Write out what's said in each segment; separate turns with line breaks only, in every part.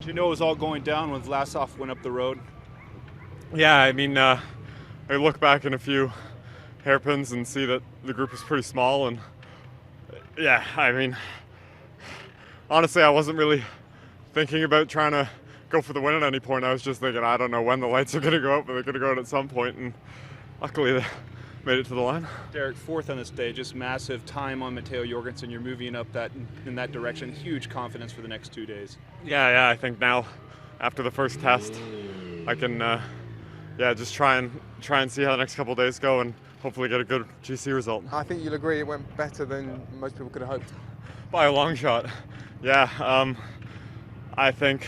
You know it was all going down when Vlasov went up the road.
Yeah, I mean, I look back in a few hairpins and see that the group is pretty small, and yeah, I mean, honestly, I wasn't really thinking about trying to go for the win at any point. I was just thinking, I don't know when the lights are going to go out, but they're going to go out at some point, and luckily they made it to the line.
Derek, fourth on the stage, just massive time on Matteo Jorgensen. You're moving up in that direction. Huge confidence for the next 2 days.
Yeah, I think now, after the first test, I can, just try and see how the next couple of days go, and hopefully get a good GC result.
I think you'll agree it went better than most people could have hoped.
By a long shot. Yeah, I think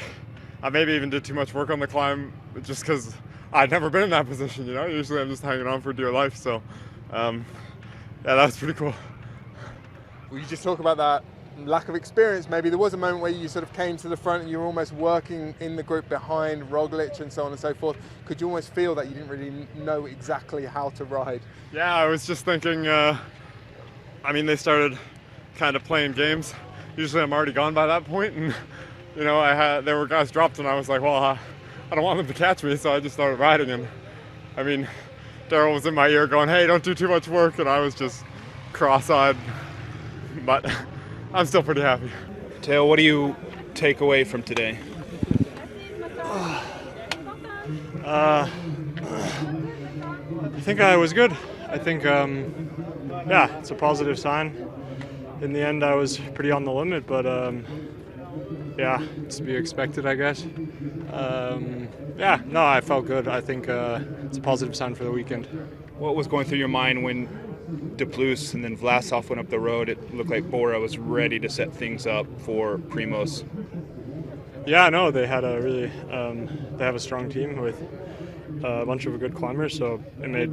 I maybe even did too much work on the climb just because I'd never been in that position, you know? Usually I'm just hanging on for dear life, so yeah, that was pretty cool.
Well, you just talk about that lack of experience. Maybe there was a moment where you sort of came to the front and you were almost working in the group behind Roglic and so on and so forth. Could you almost feel that you didn't really know exactly how to ride?
Yeah, I was just thinking, they started kind of playing games. Usually I'm already gone by that point, and you know, there were guys dropped, and I was like, well, I don't want them to catch me, so I just started riding. And I mean, Daryl was in my ear going, hey, don't do too much work, and I was just cross-eyed, but I'm still pretty happy.
Matteo, what do you take away from today?
I think I was good. I think, it's a positive sign. In the end, I was pretty on the limit, but it's to be expected, I guess. I felt good. I think it's a positive sign for the weekend.
What was going through your mind when De Plus and then Vlasov went up the road? It looked like Bora was ready to set things up for Primoz.
Yeah, no, they had they have a strong team with a bunch of good climbers, so it made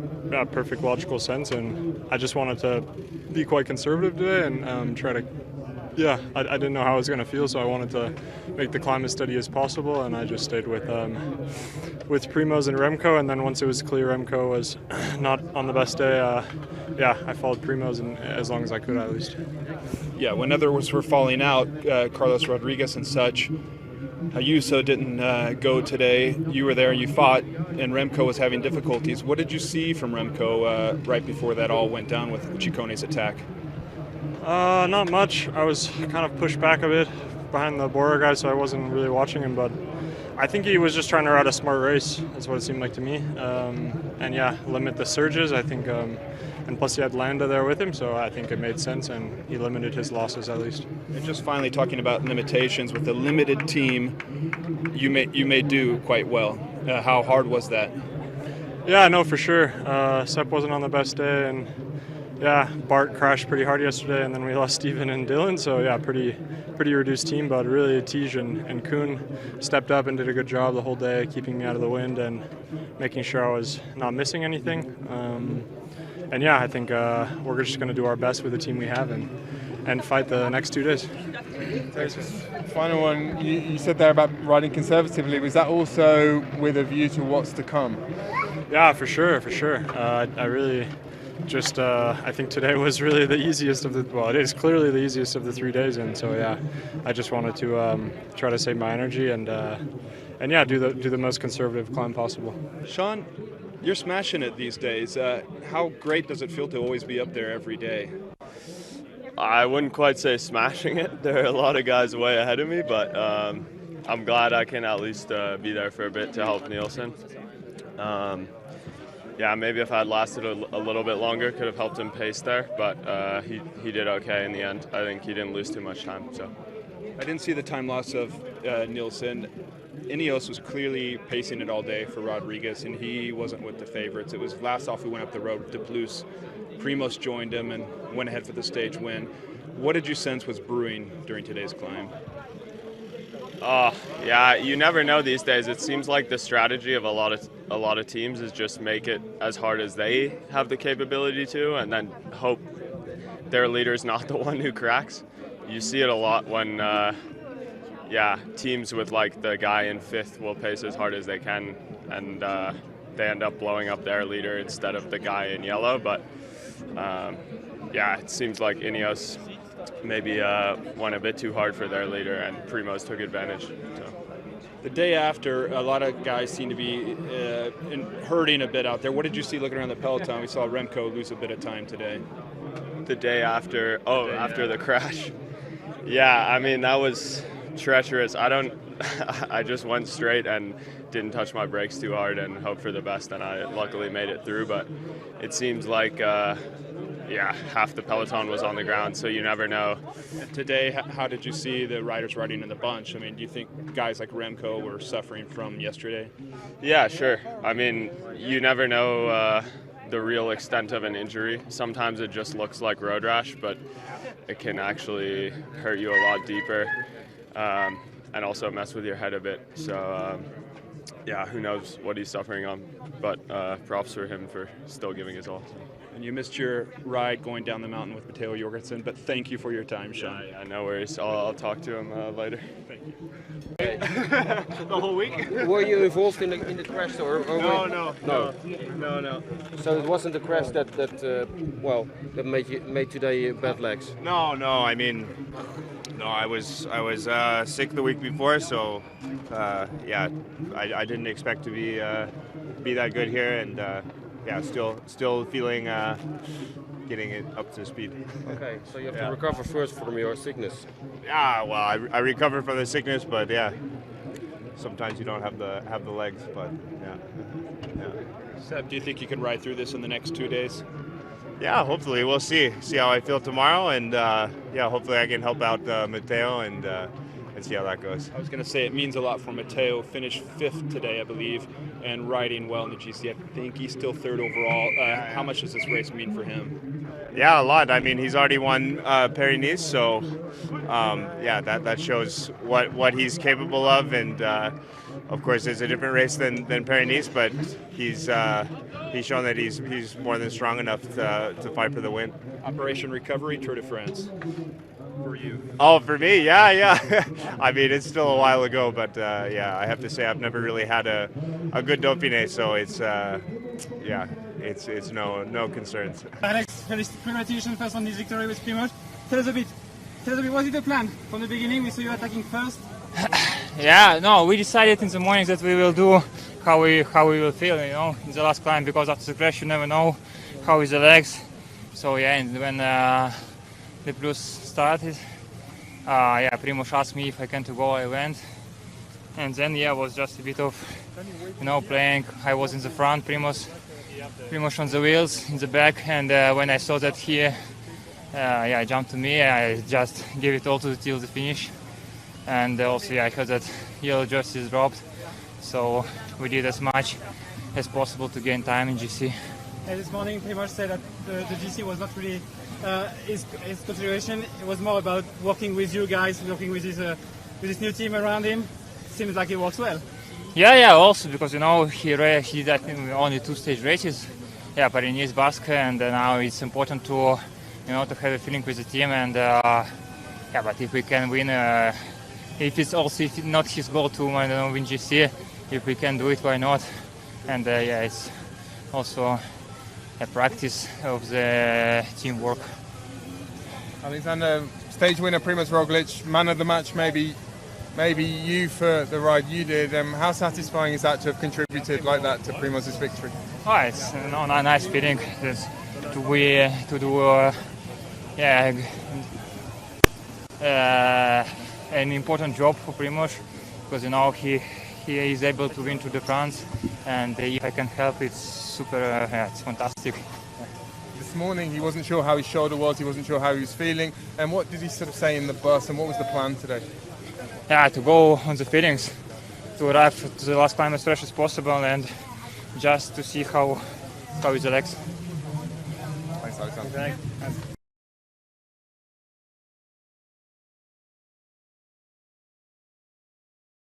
perfect logical sense, and I just wanted to be quite conservative today and try to, I didn't know how I was going to feel, so I wanted to make the climb as steady as possible, and I just stayed with Primoz and Remco, and then once it was clear Remco was not on the best day, I followed Primoz and as long as I could at least.
Yeah, when others were falling out, Carlos Rodriguez and such, Ayuso didn't go today. You were there, you fought, and Remco was having difficulties. What did you see from Remco right before that all went down with Chiccone's attack?
Not much. I was kind of pushed back a bit behind the Bora guy, so I wasn't really watching him, but I think he was just trying to ride a smart race. That's what it seemed like to me. Limit the surges, I think, and plus he had Landa there with him, so I think it made sense, and he limited his losses at least.
And just finally talking about limitations, with a limited team, you may do quite well. How hard was that?
Yeah, no, for sure. Sepp wasn't on the best day, and Bart crashed pretty hard yesterday, and then we lost Steven and Dylan, so pretty reduced team, but really Tej and Kuhn stepped up and did a good job the whole day, keeping me out of the wind and making sure I was not missing anything. I think we're just going to do our best with the team we have and fight the next 2 days.
Final one, you said there about riding conservatively. Was that also with a view to what's to come?
Yeah, for sure. I really just, I think today was really the easiest of it is clearly the easiest of the 3 days, and so I just wanted to try to save my energy and do the most conservative climb possible.
Sean, you're smashing it these days. How great does it feel to always be up there every day?
I wouldn't quite say smashing it. There are a lot of guys way ahead of me, but I'm glad I can at least be there for a bit to help Nielsen. Maybe if I had lasted a little bit longer, could have helped him pace there, but he did okay in the end. I think he didn't lose too much time. So
I didn't see the time loss of Nielsen. Ineos was clearly pacing it all day for Rodriguez, and he wasn't with the favorites. It was Vlasov who went up the road with De Plus. Primoz joined him and went ahead for the stage win. What did you sense was brewing during today's climb?
You never know these days. It seems like the strategy of a lot of teams is just make it as hard as they have the capability to, and then hope their leader's not the one who cracks. You see it a lot when teams with like the guy in fifth will pace as hard as they can, and they end up blowing up their leader instead of the guy in yellow. But it seems like Ineos maybe went a bit too hard for their leader, and Primoz took advantage. So.
The day after, a lot of guys seem to be hurting a bit out there. What did you see looking around the peloton? We saw Remco lose a bit of time today.
The day after, after the crash. Yeah, I mean, that was treacherous. I just went straight and didn't touch my brakes too hard and hoped for the best, and I luckily made it through. But it seems like, half the peloton was on the ground, so you never know.
Today, how did you see the riders riding in the bunch? I mean, do you think guys like Remco were suffering from yesterday?
Yeah, sure. I mean, you never know the real extent of an injury. Sometimes it just looks like road rash, but it can actually hurt you a lot deeper and also mess with your head a bit. So, who knows what he's suffering on, but props for him for still giving his all.
And you missed your ride going down the mountain with Matteo Jorgensen, but thank you for your time, Sean.
Yeah, no worries. I'll talk to him later.
Thank you.
The whole week?
Were you involved in the crash or
No.
So it wasn't the crash that made today bad legs.
No. I mean, no. I was sick the week before, so I didn't expect to be that good here, and still feeling getting it up to speed.
Okay, so you have to recover first from your sickness.
Yeah, well, I recovered from the sickness, but sometimes you don't have the legs, but yeah.
Seb, do you think you can ride through this in the next 2 days?
Yeah, hopefully. We'll see how I feel tomorrow, and hopefully I can help out Matteo and see how that goes.
I was going to say it means a lot for Matteo. Finished 5th today, I believe, and riding well in the GC. I think he's still 3rd overall. How much does this race mean for him?
Yeah, a lot. I mean, he's already won Paris-Nice, so that shows what he's capable of, and of course it's a different race than Paris-Nice, but he's shown that he's more than strong enough to fight for the win.
Operation Recovery, Tour de France. For you?
Oh, for me, yeah. I mean, it's still a while ago, but I have to say I've never really had a good Dauphiné, so it's no concerns.
Alex, congratulations first on this victory with Primož. Tell us a bit, was it the plan from the beginning? We saw you attacking first.
We decided in the morning that we will do how we will feel, in the last climb, because after the crash you never know how is the legs. So and when the blues started, Primož asked me if I can to go, I went, and then it was just a bit of playing. I was in the front, Primož on the wheels in the back, and when I saw that he jumped to me, I just gave it all till the finish. And also I heard that yellow jersey is dropped, so we did as much as possible to gain time in GC.
This morning Primož said that the GC was not really his consideration. It was more about working with you guys, working with his new team around him. Seems like it works well.
Also because he did only 2-stage races, Paris-Nice, Basque, and now it's important to to have a feeling with the team, and but if we can win, if it's not his goal to win GC, if we can do it, why not? And it's also a practice of the teamwork.
Alexander, stage winner Primož Roglič, man of the match, maybe you for the ride you did. How satisfying is that to have contributed like that to Primož's victory?
It's a nice feeling to do an important job for Primož, because he is able to win Tour de France, and if I can help, it's super. It's fantastic.
This morning he wasn't sure how his shoulder was, he wasn't sure how he was feeling, and what did he sort of say in the bus, and what was the plan today?
To go on the feelings, to arrive to the last climb as fresh as possible, and just to see how is the legs.
Thanks, Alexander.